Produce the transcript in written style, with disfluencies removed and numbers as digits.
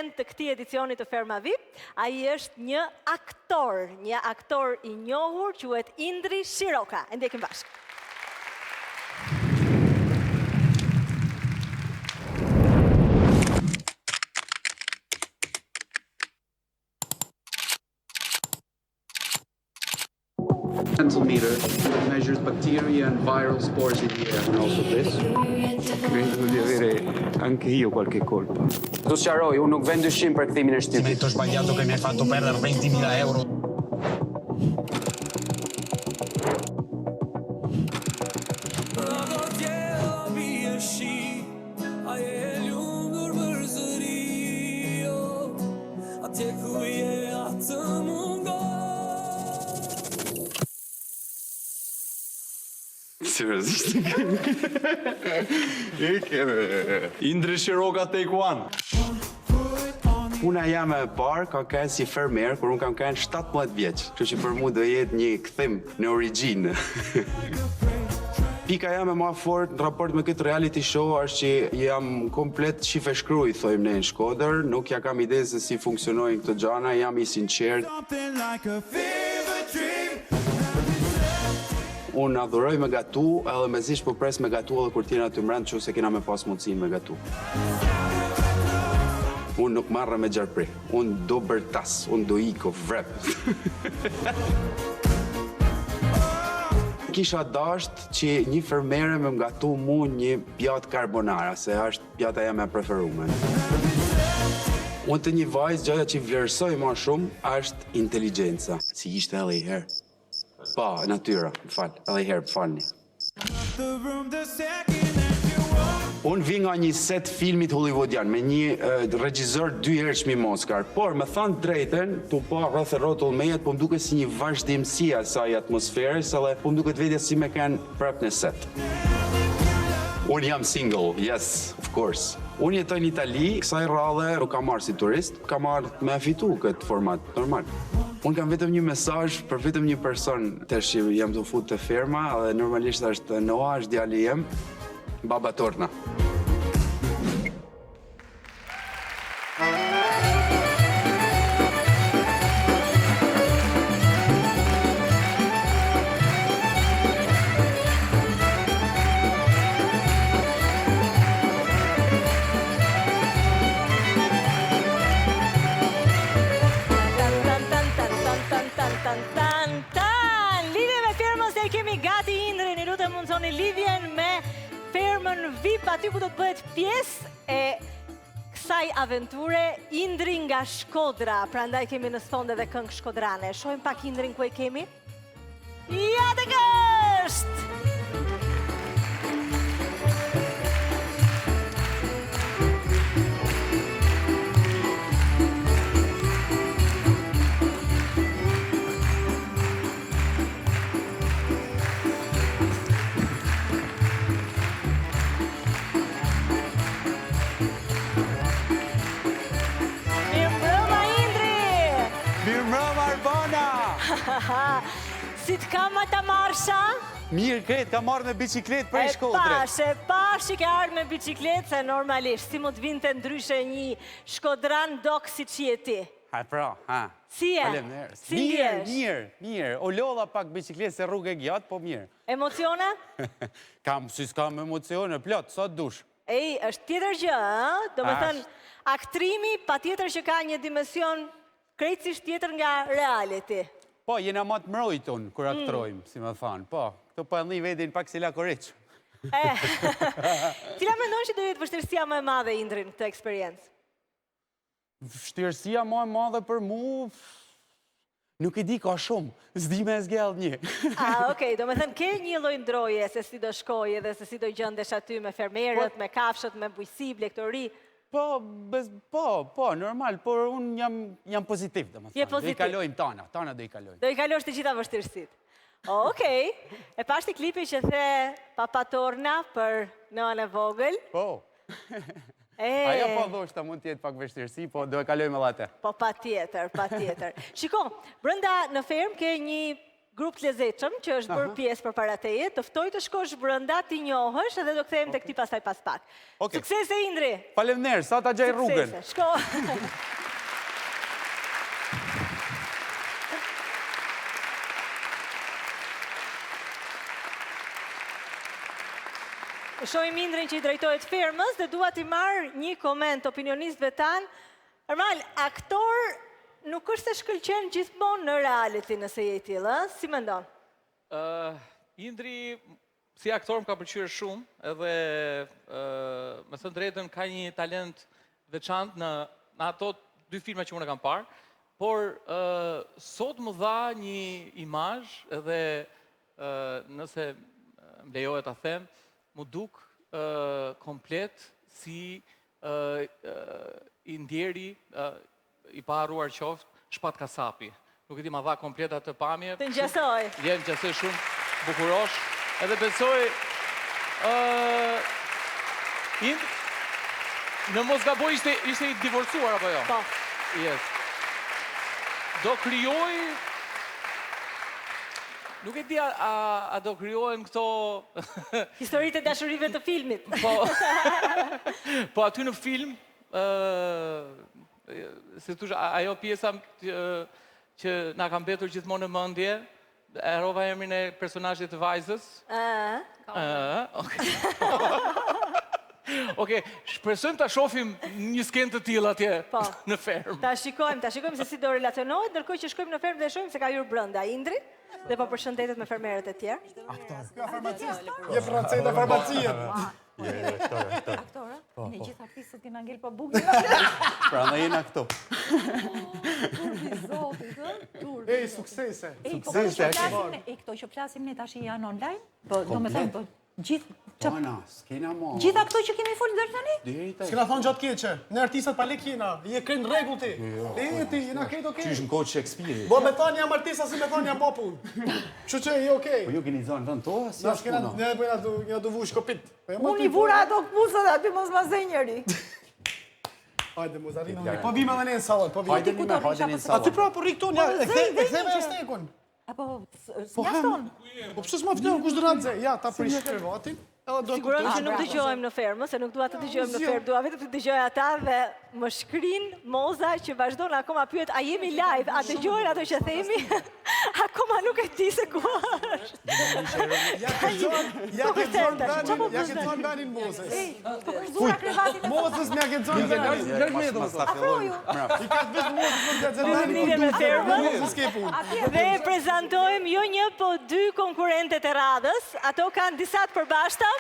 prezent të këtij edicioni të Ferma VIP. Ai është një aktor i njohur, quhet Indri Shiroka. E ndjekim bashkë. Centimeter measures bacteria and viral spores in the air. And also this. Credo di avere anche io qualche colpa. Tu sqaroj, unë nuk vend dyshim për kthimin e Ti mi shtipit. hai sbagliato che mi hai fatto perdere 20.000 euro. Seriozisht. Indri Shiroka Take One. Puna jame e parë ka qenë si fermer, kur unë kam qenë 17 vjeç. Kështu që për mua do jetë një kthim në origjinë. Pika jame më e fortë në raport me këtë reality show është që jam komplet shifeshkruj, thojmë ne në Shkodër, nuk ja kam ide se si funksionojnë këto gjana, jam i sinqert. Unë adhuroj me gatu, edhe mezish po pres me gatu edhe kur t'jena të mbrend, që se kena me pas mundësin me gatu. Unë nuk marrë me gjarpri, unë do bërtas, unë do iko, vrep. Kisha dasht që një fermere me mgatu mu një pjatë carbonara, se është pjata jam e preferume. Unë të një vajzë gjëja që vlerësoj ma shumë, është inteligenca. Si ishte edhe i herë. Pa, natyra, edhe i herë, falni. Unë vi nga një set filmit hollywoodian, me një regjizor 2 herë çmim Oscar, por me thënë drejten, tu pa rreth e rrotull mejet, po m'duket si një vazhdimësi asaj atmosferës, edhe po m'duket vetja si me kanë prap në set. Unë jam single, yes, of course. Unë jetoj në Itali, kësaj radhe nuk kam marrë si turist, kam marrë me fitu këtë format normal. Unë kam vetëm një mesazh për vetëm një person tash që jam të fut të ferma, dhe normalisht është Noa, është djali jem, Baba Torna. Lidhjen me Fermën VIP, aty ku do të bëhet pjesë e kësaj aventure, Indri nga Shkodra, prandaj kemi në sfond edhe këngë shkodrane. Shohim pak Indrin ku e kemi? Ja të kështë! Si të kam ata marsha? Mirë kretë, ka marrë me bicikletë për i Shkodrës. E pash që ke ardhë me bicikletë, se normalisht, si mu të vinte ndryshe një Shkodran dok si që je ti. Ha, pra, ha. Si e? Si ndjesh? Mirë. O lodha pak bicikletë se rrugë e gjatë, po mirë. Emocione? S'kam emocione, plot, sa dush. Ej, është tjetër gjë, do me thënë, aktrimi pa tjetër që ka një dimension krejtësisht tjetër nga reality. Po, jena ma të mrojtë unë, kur aktrojmë, si me thanë. Po, këto po e ndhi vedin pak si la korreqë. Cila mendon që do jetë vështirësia më e madhe, Indrin, këtë eksperiencë? Vështirësia më e madhe për mu... Nuk e di ka shumë, s'di me zgjellë një. Okej, do me thënë, ke një lloj ndroje se si do shkoje dhe se si do gjëndesh aty me fermerët, me kafshët, me bujësi, blektori? Po, normal, por unë jam pozitiv, do më thënë. Do i kalojmë tana do i kalojmë. Do i kalosh të gjitha vështirësit. Okej, e pashti klipi që the Papa Torna për nënë e vogël. Po. Ajo po dhoshta mund tjetë pak vështirësi, po do e kalojmë edhe atë. Po pa tjetër. Shiko, brenda në fermë ke një grup të lezetshëm që është bërë pjesë përpara teje, të ftoj të shkosh brenda, ti njohësh edhe do kthehemi tek ti pastaj pas pak. Suksese Indri. Faleminderit, sa ta gjej rrugën. Shko. Shohim Indrin që i drejtohet firmës dhe dua t'i marr një koment opinionistëve tanë. Normal, aktor nuk është se shkëlqen gjithmonë në reality nëse je i tillë, si mendon? Indri, si aktor më ka pëlqyer shumë, edhe me thënë drejtën ka një talent veçantë në ato 2 filma që unë e kam parë, por sot më dha një imazh edhe nëse më lejohet ta them, mu duk komplet si i ndjeri i paruar qoftë Shpat Kasapi. Nuk e di, ma dha komplet atë pamje. Të ngjasoj. Vjen ngjasoj shumë bukurosh. Edhe besoj në mos gaboj ishte i divorcuar apo jo? Po. Yes. Do krijoj. Nuk e di a do krijohen këto Historitë e dashurive të filmit. Po aty në film, se thush, ajo pjesa që na ka mbetur gjithmonë në mendje, e harrova emrin e personazhit të vajzës. Okej, shpresojmë ta shohim një skenë të tillë atje në fermë. Ta shikojmë se si do relacionohet, ndërkohë që shkojmë në fermë dhe shohim se ka hyrë brenda Indri dhe po përshëndetet me fermerët e tjerë. Je franceta farmacie. Aktorë? Në gjithë artistët i ngel pa bukë. Pra në jena këto. Turbi zotit, turbi. Ej, suksese. Këto që flasim ne tash janë online? Po, do me thënë, po, gjithë... Ana, s'kena mo. Gjitha këto që kemi folë dërë tani? S'kena thonë gjatë keqe. Ne artistat pa lek jena. Je kënë regull ti. Ti, jena krejt okej. Qysh në kohë Shakespeare. Bo me thonë jam artista, si me thonë jam popull. Që që je okej. Po ju keni zonë vënd to, si Na është s'kena, puna? ne po jena du vu shkopit. Unë i vura ato këpusët aty mos ma zej njëri. Hajde, mos arrinë unë. Po vime dhe ne në salon, po vime. Hajde një me, hajde një në Aty pra, po rikë tonë, e ktheve e stekon. Apo, s'njaston? Po pëse s'ma flenë, kush dëra të zej? Ja, ta prish privatin. Siguron që nuk dëgjojmë në fermë, se nuk dua të dëgjojmë në fermë, dua vetëm të dëgjoj ata dhe më shkrin Moza që vazhdon akoma pyet, a jemi live, a dëgjojnë ato që themi? Akoma nuk e di se ku është. Ja ke zonë banin Mozes. Zura krevatin e Mozes me ja ke zonë banin. afroju. I ka të vesh Mozes për të Në zërbanin. lidhje me fermë. Mozes ke punë. Dhe prezentojmë jo një, po 2 konkurrentet e radhës. Ato kanë disa të përbashkëta.